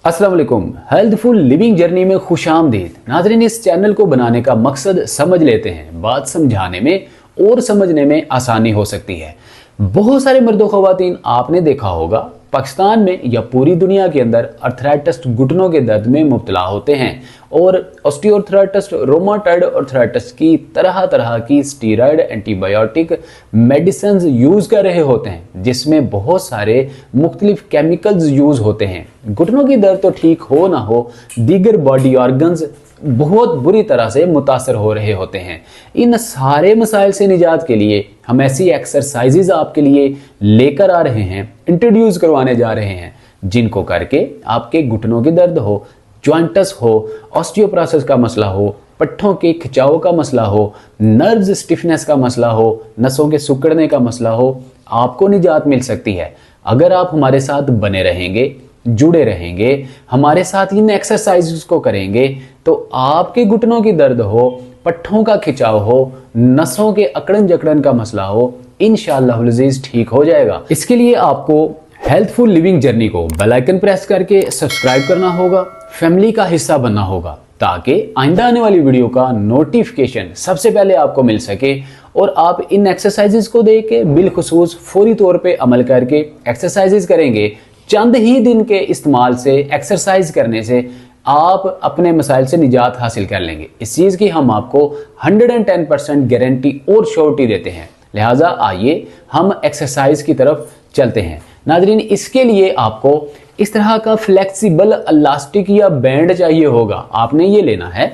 अस्सलाम वालेकुम। Healthful living journey में खुशामदीद। नाज़रीन, इस चैनल को बनाने का मकसद समझ लेते हैं, बात समझाने में और समझने में आसानी हो सकती है। बहुत सारे मर्दों ख़वातीन आपने देखा होगा पाकिस्तान में या पूरी दुनिया के अंदर अर्थराइटिस घुटनों के दर्द में मुब्तला होते हैं और ऑस्टियोआर्थराइटिस, रोमाटॉइड अर्थराइटिस की तरह तरह की स्टीरॉयड एंटीबायोटिक मेडिसिन यूज़ कर रहे होते हैं, जिसमें बहुत सारे मुख्तलिफ केमिकल्स यूज़ होते हैं। घुटनों की दर्द तो ठीक हो ना हो, दीगर बॉडी ऑर्गन्स बहुत बुरी तरह से मुतासर हो रहे होते हैं। इन सारे मसाइल से निजात के लिए हम ऐसी एक्सरसाइजेज आपके लिए लेकर आ रहे हैं, इंट्रोड्यूस करवाने जा रहे हैं, जिनको करके आपके घुटनों की दर्द हो, जॉइंटस हो, ऑस्टियोप्रोसिस का मसला हो, पट्ठों के खिंचाव का मसला हो, नर्व्स स्टिफनेस का मसला हो, नसों के सिकुड़ने का मसला हो, आपको निजात मिल सकती है अगर आप हमारे साथ बने रहेंगे, जुड़े रहेंगे, हमारे साथ इन एक्सरसाइजेस को करेंगे तो आपके घुटनों की दर्द हो, पट्ठों का खिंचाव हो, नसों के अकड़न जकड़न का मसला हो, इंशाअल्लाह अज़ीज़ ठीक हो जाएगा। इसके लिए आपको हेल्थफुल लिविंग जर्नी को बेल आइकन प्रेस करके सब्सक्राइब करना होगा, फैमिली का हिस्सा बनना होगा, ताकि आइंदा आने वाली वीडियो का नोटिफिकेशन सबसे पहले आपको मिल सके और आप इन एक्सरसाइजेस को देख के बिलखुसूस फौरी तौर पे अमल करके एक्सरसाइजेस करेंगे। चंद ही दिन के इस्तेमाल से, एक्सरसाइज करने से आप अपने मसाइल से निजात हासिल कर लेंगे। इस चीज़ की हम आपको 110% गारंटी और श्योरिटी देते हैं। लिहाजा आइए हम एक्सरसाइज की तरफ चलते हैं। नाज़रीन, इसके लिए आपको इस तरह का फ्लेक्सिबल इलास्टिक या बैंड चाहिए होगा, आपने ये लेना है।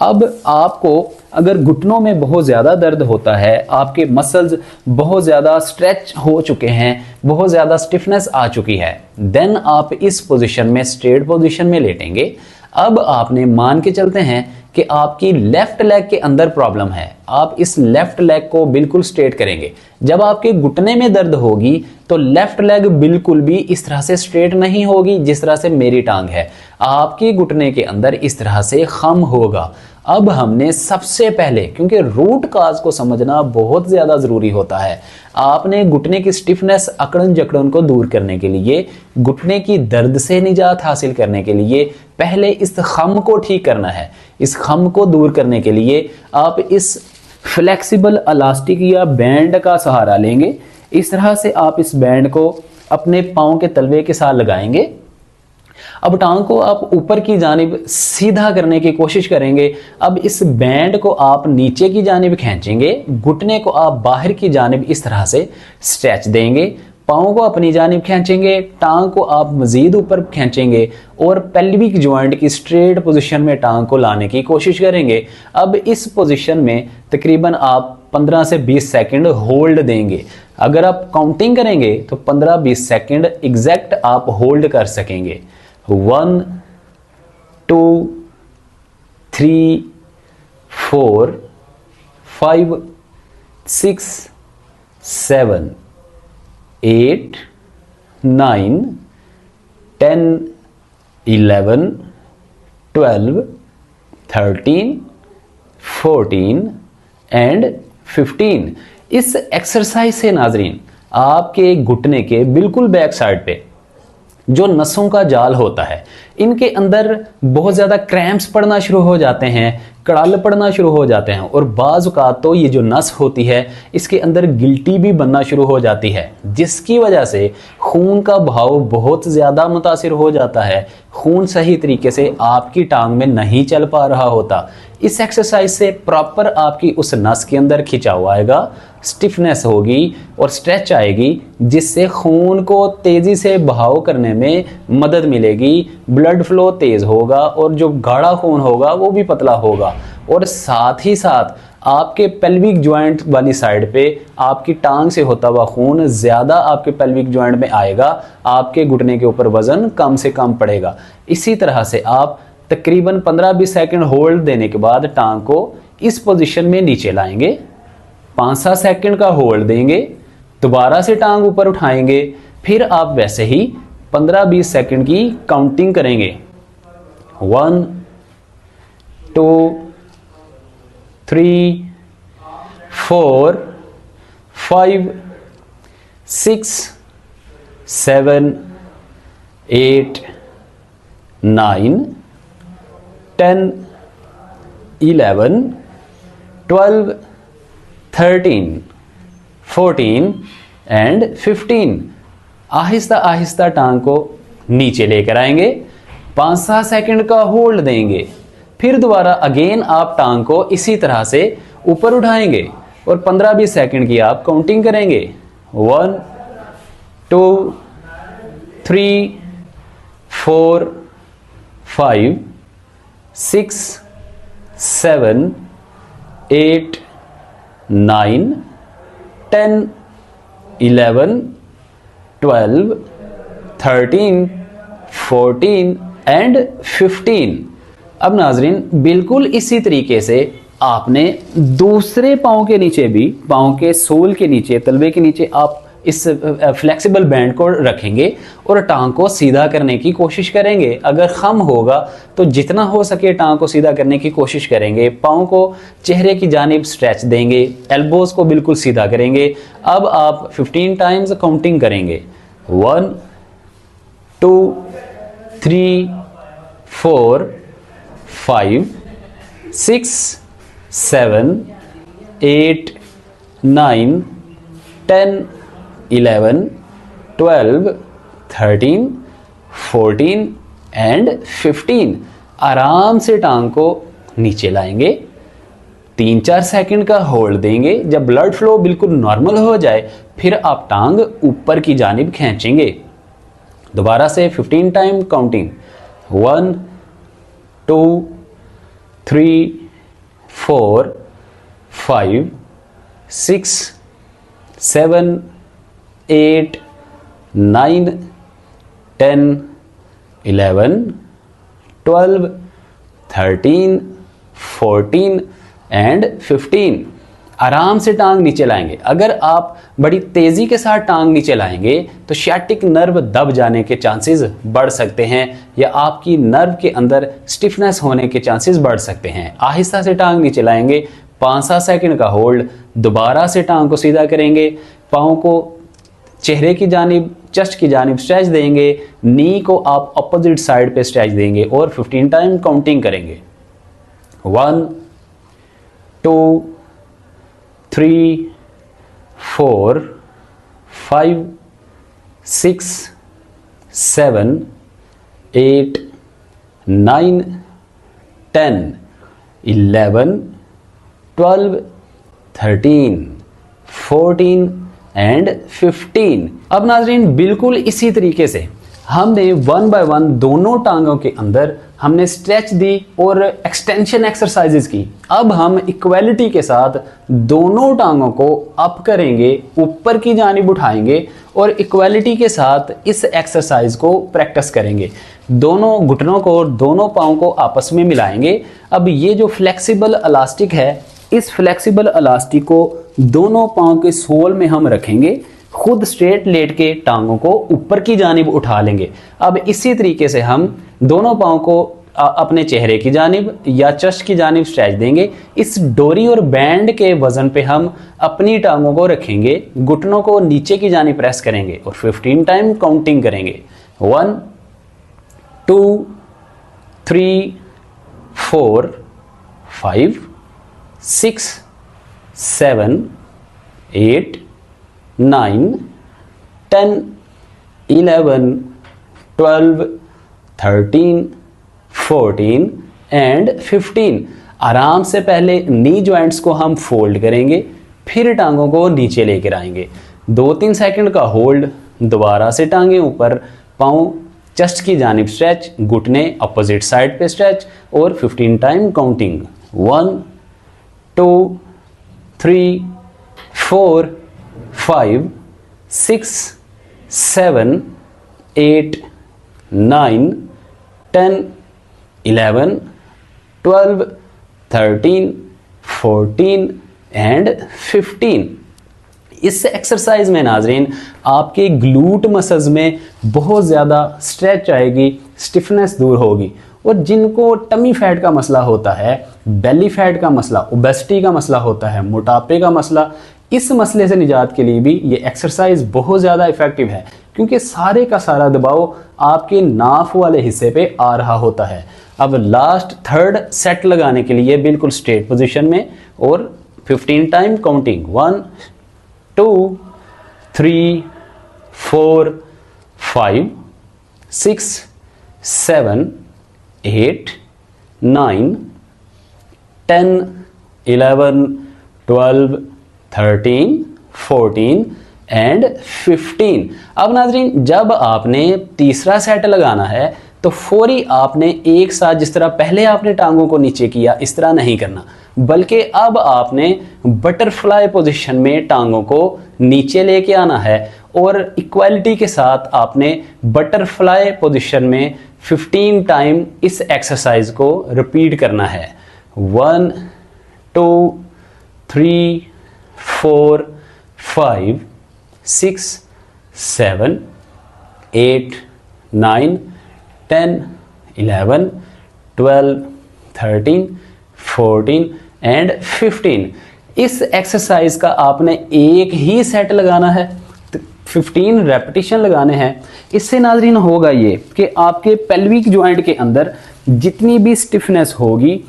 अब आपको अगर घुटनों में बहुत ज़्यादा दर्द होता है, आपके मसल्स बहुत ज़्यादा स्ट्रेच हो चुके हैं, बहुत ज़्यादा स्टिफनेस आ चुकी है, देन आप इस पोजीशन में, स्ट्रेट पोजीशन में लेटेंगे। अब आपने मान के चलते हैं कि आपकी लेफ्ट लेग के अंदर प्रॉब्लम है, आप इस लेफ्ट लेग को बिल्कुल स्ट्रेट करेंगे। जब आपके घुटने में दर्द होगी तो लेफ्ट लेग बिल्कुल भी इस तरह से स्ट्रेट नहीं होगी जिस तरह से मेरी टांग है, आपके घुटने के अंदर इस तरह से खम होगा। अब हमने सबसे पहले, क्योंकि रूट काज को समझना बहुत ज़्यादा ज़रूरी होता है, आपने घुटने की स्टिफनेस, अकड़न जकड़न को दूर करने के लिए, घुटने की दर्द से निजात हासिल करने के लिए पहले इस खम को ठीक करना है। इस खम को दूर करने के लिए आप इस फ्लेक्सिबल इलास्टिक या बैंड का सहारा लेंगे। इस तरह से आप इस बैंड को अपने पाँव के तलवे के साथ लगाएंगे। अब टांग को आप ऊपर की जानिब सीधा करने की कोशिश करेंगे। अब इस बैंड को आप नीचे की जानिब खींचेंगे, घुटने को आप बाहर की जानिब इस तरह से स्ट्रेच देंगे, पाँव को अपनी जानिब खींचेंगे, टांग को आप मजीद ऊपर खींचेंगे और पेल्विक जॉइंट की स्ट्रेट पोजीशन में टांग को लाने की कोशिश करेंगे। अब इस पोजीशन में तकरीबन आप 15 से 20 सेकंड होल्ड देंगे। अगर आप काउंटिंग करेंगे तो 15-20 सेकंड एग्जैक्ट आप होल्ड कर सकेंगे। 1 2 3 4 5 6 7 8 9 10 11 12 13 14 एंड 15। इस एक्सरसाइज से नाजरीन आपके घुटने के बिल्कुल बैक साइड पे जो नसों का जाल होता है, इनके अंदर बहुत ज़्यादा क्रैम्प्स पड़ना शुरू हो जाते हैं, कड़ाल पड़ना शुरू हो जाते हैं और बाज़ औक़ात तो ये जो नस होती है इसके अंदर गिल्टी भी बनना शुरू हो जाती है, जिसकी वजह से खून का बहाव बहुत ज़्यादा मुतासिर हो जाता है। खून सही तरीके से आपकी टांग में नहीं चल पा रहा होता। इस एक्सरसाइज से प्रॉपर आपकी उस नस के अंदर खिंचाव आएगा, स्टिफनेस होगी और स्ट्रेच आएगी, जिससे खून को तेज़ी से बहाव करने में मदद मिलेगी। ब्लड फ्लो तेज़ होगा और जो गाढ़ा खून होगा वो भी पतला होगा और साथ ही साथ आपके पेल्विक जॉइंट वाली साइड पे आपकी टांग से होता हुआ खून ज़्यादा आपके पेल्विक जॉइंट में आएगा, आपके घुटने के ऊपर वज़न कम से कम पड़ेगा। इसी तरह से आप तकरीबन 15-20 सेकंड होल्ड देने के बाद टांग को इस पोजीशन में नीचे लाएंगे, 5-7 सेकंड का होल्ड देंगे, दोबारा से टांग ऊपर उठाएंगे, फिर आप वैसे ही 15-20 सेकंड की काउंटिंग करेंगे। 1 2 3 4 5 6 7 8 9, 10, 11, 12, 13, 14 एंड 15। आहिस्ता आहिस्ता टांग को नीचे लेकर आएंगे, 5-7 सेकंड का होल्ड देंगे, फिर दोबारा अगेन आप टांग को इसी तरह से ऊपर उठाएंगे और 15-20 सेकंड की आप काउंटिंग करेंगे। 1, 2, 3, 4, 5, 6, 7, 8, 9, 10, 11, 12, 13, 14 एंड 15। अब नाजरीन बिल्कुल इसी तरीके से आपने दूसरे पाँव के नीचे भी, पाँव के सोल के नीचे, तलवे के नीचे आप इस फ्लेक्सिबल बैंड को रखेंगे और टांग को सीधा करने की कोशिश करेंगे। अगर खम होगा तो जितना हो सके टांग को सीधा करने की कोशिश करेंगे। पाँव को चेहरे की जानिब स्ट्रेच देंगे, एल्बोज को बिल्कुल सीधा करेंगे। अब आप 15 टाइम्स काउंटिंग करेंगे। 1, 2, 3, 4, 5, 6, 7, 8, 9, 10, 11, 12, 13, 14 एंड 15। आराम से टांग को नीचे लाएंगे, 3-4 सेकंड का होल्ड देंगे। जब ब्लड फ्लो बिल्कुल नॉर्मल हो जाए फिर आप टांग ऊपर की जानिब खींचेंगे। दोबारा से 15 टाइम काउंटिंग। 1, 2, 3, 4, 5, 6, 7, 8, 9, 10, 11, 12, 13, 14 एंड 15। आराम से टांग नीचे लाएंगे। अगर आप बड़ी तेज़ी के साथ टांग नीचे लाएंगे तो सियाटिक नर्व दब जाने के चांसेस बढ़ सकते हैं या आपकी नर्व के अंदर स्टिफनेस होने के चांसेस बढ़ सकते हैं। आहिस्ता से टांग नीचे लाएंगे, 5-7 सेकंड का होल्ड, दोबारा से टांग को सीधा करेंगे, पाँव को चेहरे की जानिब, चेस्ट की जानिब स्ट्रेच देंगे, नी को आप अपोजिट साइड पे स्ट्रेच देंगे और 15 टाइम काउंटिंग करेंगे। 1, 2, 3, 4, 5, 6, 7, 8, 9, 10, 11, 12, 13, 14 एंड 15। अब नाजरीन बिल्कुल इसी तरीके से हमने 1 बाय 1 दोनों टांगों के अंदर हमने स्ट्रेच दी और एक्सटेंशन एक्सरसाइजेस की। अब हम इक्वालिटी के साथ दोनों टांगों को अप करेंगे, ऊपर की जानिब उठाएंगे और इक्वालिटी के साथ इस एक्सरसाइज को प्रैक्टिस करेंगे। दोनों घुटनों को और दोनों पाँव को आपस में मिलाएंगे। अब ये जो फ्लेक्सिबल इलास्टिक है, इस फ्लेक्सिबल इलास्टिक को दोनों पाँव के सोल में हम रखेंगे, खुद स्ट्रेट लेट के टांगों को ऊपर की जानिब उठा लेंगे। अब इसी तरीके से हम दोनों पाँव को अपने चेहरे की जानिब या चेस्ट की जानिब स्ट्रेच देंगे। इस डोरी और बैंड के वजन पे हम अपनी टांगों को रखेंगे, घुटनों को नीचे की जानिब प्रेस करेंगे और 15 टाइम काउंटिंग करेंगे। 1, 2, 3, 4, 5, 6, 7, 8, 9, 10, 11, 12, 13, 14 एंड 15। आराम से पहले नी जॉइंट्स को हम फोल्ड करेंगे, फिर टांगों को नीचे लेकर आएंगे। 2-3 सेकंड का होल्ड, दोबारा से टांगे ऊपर, पाँव चेस्ट की जानिब स्ट्रेच, घुटने अपोजिट साइड पे स्ट्रेच और 15 टाइम काउंटिंग। 1, 2, 3, 4, 5, 6, 7, 8, 9, 10, 11, 12, 13, 14 एंड 15। इस एक्सरसाइज में नाजरीन आपके ग्लूट मसल्स में बहुत ज़्यादा स्ट्रेच आएगी, स्टिफनेस दूर होगी। और जिनको टमी फैट का मसला होता है, बेली फैट का मसला, ओबेसिटी का मसला होता है, मोटापे का मसला, इस मसले से निजात के लिए भी ये एक्सरसाइज बहुत ज़्यादा इफेक्टिव है। क्योंकि सारे का सारा दबाव आपके नाफ वाले हिस्से पे आ रहा होता है। अब लास्ट थर्ड सेट लगाने के लिए बिल्कुल स्ट्रेट पोजीशन में और 15 टाइम काउंटिंग 1 2 3 4 5 6 7 8 9 10 11 12 13 14 एंड 15। अब नाजरीन जब आपने तीसरा सेट लगाना है तो फौरी आपने एक साथ जिस तरह पहले आपने टांगों को नीचे किया इस तरह नहीं करना, बल्कि अब आपने बटरफ्लाई पोजीशन में टांगों को नीचे लेके आना है और इक्वालिटी के साथ आपने बटरफ्लाई पोजीशन में 15 टाइम इस एक्सरसाइज को रिपीट करना है। 1 2 3 4 5 6 7 8 9 10 11 12 13 14 एंड 15। इस एक्सरसाइज का आपने एक ही सेट लगाना है, 15 रेपिटेशन लगाने हैं। इससे नाजरीन होगा ये कि आपके पेल्विक जॉइंट के अंदर जितनी भी स्टिफनेस होगी,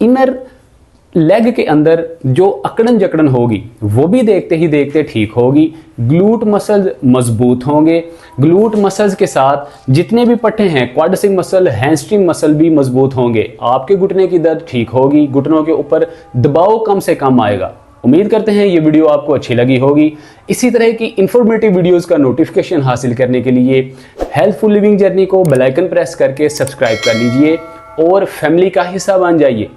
इनर लेग के अंदर जो अकड़न जकड़न होगी वो भी देखते ही देखते ठीक होगी। ग्लूट मसल्स मजबूत होंगे। ग्लूट मसल्स के साथ जितने भी पट्टे हैं, क्वाड्रिसेप मसल, हैमस्ट्रिंग मसल भी मजबूत होंगे। आपके घुटने की दर्द ठीक होगी, घुटनों के ऊपर दबाव कम से कम आएगा। उम्मीद करते हैं ये वीडियो आपको अच्छी लगी होगी। इसी तरह की इंफॉर्मेटिव वीडियोस का नोटिफिकेशन हासिल करने के लिए हेल्थफुल लिविंग जर्नी को बेल आइकन प्रेस करके सब्सक्राइब कर लीजिए और फैमिली का हिस्सा बन जाइए।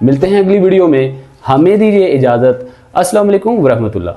मिलते हैं अगली वीडियो में, हमें दीजिए इजाज़त। अस्सलाम वालेकुम व रहमतुल्लाह।